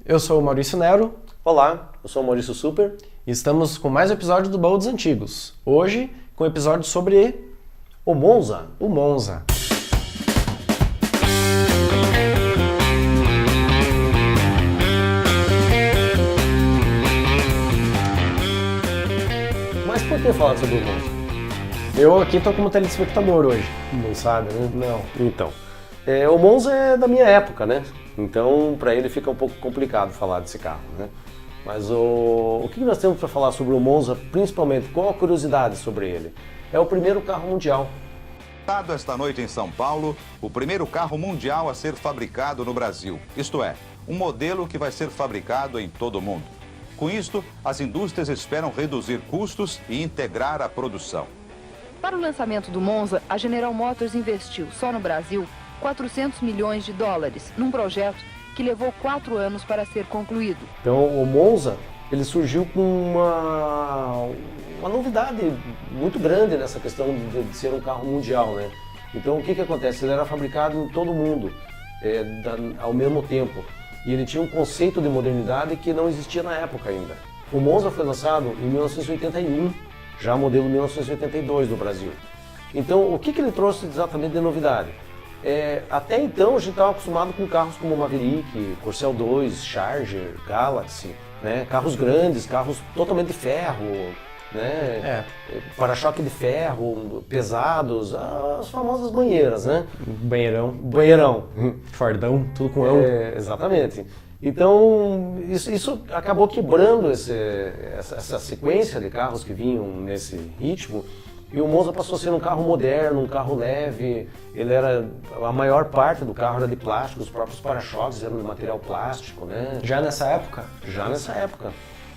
Eu sou o Maurício Nero. Olá, eu sou o Maurício Super. E estamos com mais um episódio do Baú dos Antigos. Hoje, com um episódio sobre o Monza. O Monza. Mas por que falar sobre o Monza? Eu aqui tô como telespectador hoje. Não sabe, né? Não. Então, o Monza é da minha época, né? Então, para ele fica um pouco complicado falar desse carro, né? Mas o que nós temos para falar sobre o Monza, principalmente, qual a curiosidade sobre ele? É o primeiro carro mundial. Esta noite em São Paulo, o primeiro carro mundial a ser fabricado no Brasil. Isto é, um modelo que vai ser fabricado em todo o mundo. Com isto, as indústrias esperam reduzir custos e integrar a produção. Para o lançamento do Monza, a General Motors investiu, só no Brasil, 400 milhões de dólares num projeto que levou 4 anos para ser concluído. Então, o Monza, ele surgiu com uma novidade muito grande nessa questão de ser um carro mundial, né? Então, o que acontece? Ele era fabricado em todo o mundo, ao mesmo tempo. E ele tinha um conceito de modernidade que não existia na época ainda. O Monza foi lançado em 1981, já modelo 1982 no Brasil. Então, o que ele trouxe exatamente de novidade? Até então a gente estava acostumado com carros como Maverick, Corcel 2, Charger, Galaxy, né? Carros grandes, carros totalmente de ferro, né? Para-choque de ferro, pesados, as famosas banheiras, né? Banheirão, fardão, tudo com ão. Exatamente. Então isso acabou quebrando essa sequência de carros que vinham nesse ritmo. E o Monza passou a ser um carro moderno, um carro leve. A maior parte do carro era de plástico, os próprios para-choques eram de material plástico, né? Já nessa época? Já nessa época.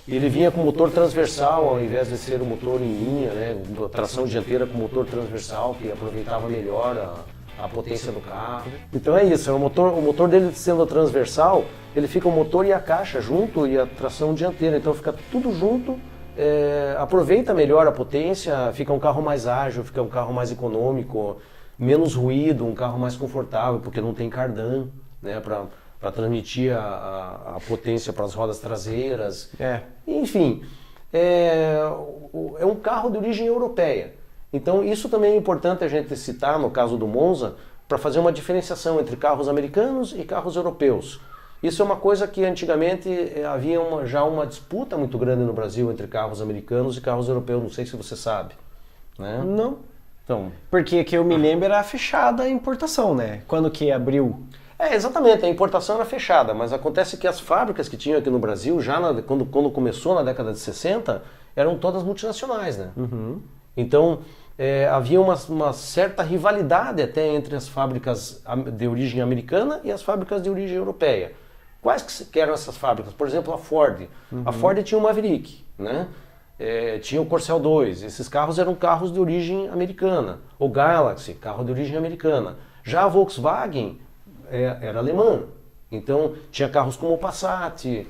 Ele vinha com motor transversal ao invés de ser um motor em linha, né? Tração dianteira com motor transversal, que aproveitava melhor a potência do carro. Então é isso, o motor dele sendo transversal, ele fica o motor e a caixa junto e a tração dianteira, então fica tudo junto. Aproveita melhor a potência, fica um carro mais ágil, fica um carro mais econômico, menos ruído, um carro mais confortável, porque não tem cardan, né, para transmitir a potência para as rodas traseiras. Enfim, é um carro de origem europeia. Então isso também é importante a gente citar no caso do Monza, para fazer uma diferenciação entre carros americanos e carros europeus. Isso é uma coisa que antigamente havia já uma disputa muito grande no Brasil entre carros americanos e carros europeus, não sei se você sabe. Né? Não. Então, porque que eu me lembro era fechada a importação, né? Quando que abriu? Exatamente, a importação era fechada, mas acontece que as fábricas que tinham aqui no Brasil, já quando começou na década de 60, eram todas multinacionais, né? Uhum. Então, havia uma certa rivalidade até entre as fábricas de origem americana e as fábricas de origem europeia. Quais que eram essas fábricas? Por exemplo, a Ford. Uhum. A Ford tinha o Maverick, né? Tinha o Corcel 2. Esses carros eram carros de origem americana. O Galaxy, carro de origem americana. Já a Volkswagen era alemã. Então, tinha carros como o Passat.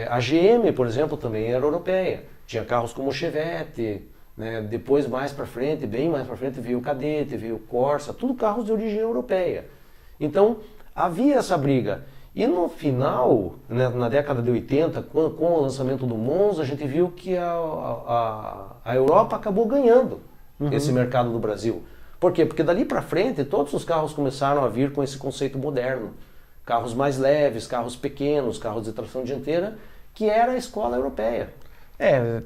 A GM, por exemplo, também era europeia. Tinha carros como o Chevette. Né? Depois, mais para frente, bem mais para frente, veio o Cadete, veio o Corsa. Tudo carros de origem europeia. Então, havia essa briga. E no final, né, na década de 80, com o lançamento do Monza, a gente viu que a Europa acabou ganhando esse mercado do Brasil. Por quê? Porque dali para frente, todos os carros começaram a vir com esse conceito moderno. Carros mais leves, carros pequenos, carros de tração dianteira, que era a escola europeia.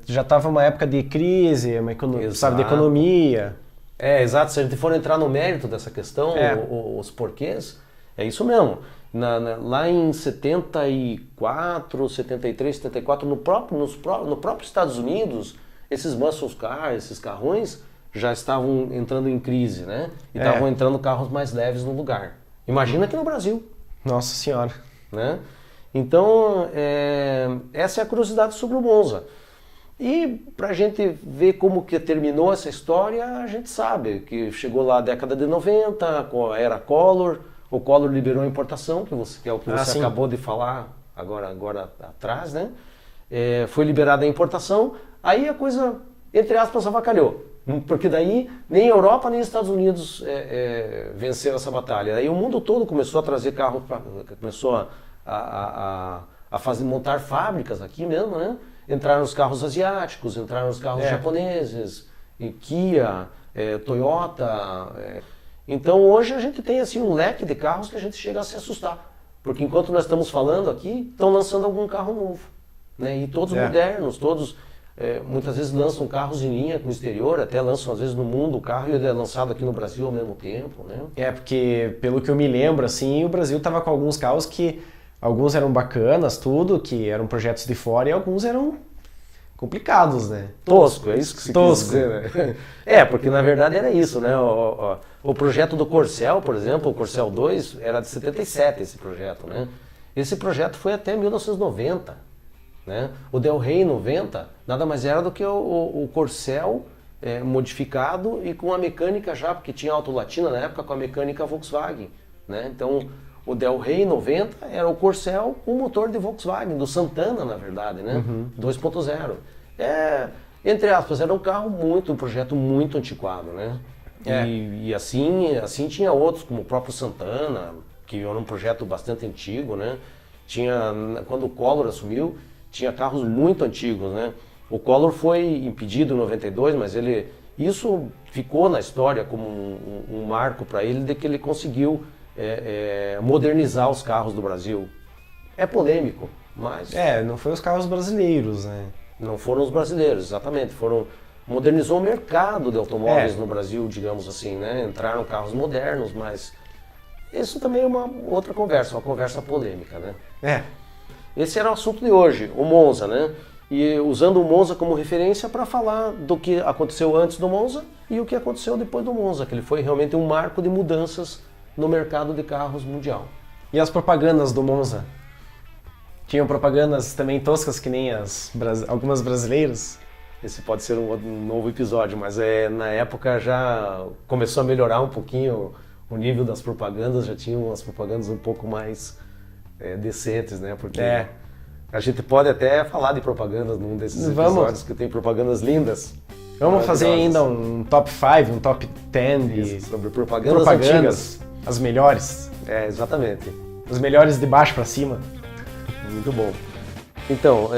Já estava uma época de crise, de economia. Exato. Se a gente for entrar no mérito dessa questão, os porquês, é isso mesmo. Lá em 74, 73, 74, no próprio Estados Unidos, esses muscle cars, esses carrões, já estavam entrando em crise, né? E estavam entrando carros mais leves no lugar. Imagina aqui no Brasil. Nossa Senhora. Né? Então, essa é a curiosidade sobre o Monza. E para a gente ver como que terminou essa história, a gente sabe que chegou lá a década de 90, com a era Collor. O Collor liberou a importação, que é o que você acabou de falar agora atrás, né? Foi liberada a importação, aí a coisa, entre aspas, avacalhou. Porque daí nem a Europa nem os Estados Unidos venceram essa batalha. Aí o mundo todo começou a trazer carros, começou a montar fábricas aqui mesmo, né? Entraram os carros asiáticos, entraram os carros japoneses, e Kia, Toyota. Então hoje a gente tem assim um leque de carros que a gente chega a se assustar. Porque enquanto nós estamos falando aqui, estão lançando algum carro novo. Né? E todos modernos, todos muitas vezes lançam carros em linha com o exterior, até lançam às vezes no mundo o carro e ele é lançado aqui no Brasil ao mesmo tempo. Né? Porque pelo que eu me lembro, assim, o Brasil estava com alguns carros que alguns eram bacanas, tudo, que eram projetos de fora, e alguns eram complicados, né? Tosco, é isso que se quis dizer, né? Porque na verdade era isso, né? O projeto do Corcel, por exemplo, o Corcel 2, era de 77 esse projeto, né? Esse projeto foi até 1990, né? O Del Rey 90 nada mais era do que o Corcel modificado e com a mecânica já, porque tinha Auto Latina na época com a mecânica Volkswagen, né? Então o Del Rey 90 era o Corcel com motor de Volkswagen, do Santana na verdade, né? 2.0. Entre aspas, era um projeto muito antiquado, né? E assim tinha outros, como o próprio Santana, que era um projeto bastante antigo, né? Quando o Collor assumiu, tinha carros muito antigos, né? O Collor foi impedido em 92, mas isso ficou na história como um marco para ele, de que ele conseguiu modernizar os carros do Brasil. É polêmico, mas... não foi os carros brasileiros, né? Não foram os brasileiros, exatamente. Modernizou o mercado de automóveis no Brasil, digamos assim, né? Entraram carros modernos, mas isso também é uma outra conversa, uma conversa polêmica, né? Esse era o assunto de hoje, o Monza, né? E usando o Monza como referência para falar do que aconteceu antes do Monza e o que aconteceu depois do Monza, que ele foi realmente um marco de mudanças no mercado de carros mundial. E as propagandas do Monza? Tinham propagandas também toscas que nem algumas brasileiras? Esse pode ser um novo episódio, mas na época já começou a melhorar um pouquinho o nível das propagandas, já tinham umas propagandas um pouco mais decentes, né? Porque a gente pode até falar de propagandas num desses episódios, que tem propagandas lindas. Vamos fazer ainda um top 5, um top 10 sobre propagandas antigas. As melhores. Exatamente. As melhores de baixo para cima. Muito bom. Então,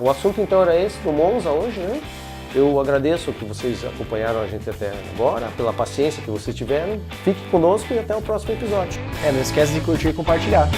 o assunto então era esse do Monza hoje, né? Eu agradeço que vocês acompanharam a gente até agora, pela paciência que vocês tiveram. Fique conosco e até o próximo episódio. Não esquece de curtir e compartilhar.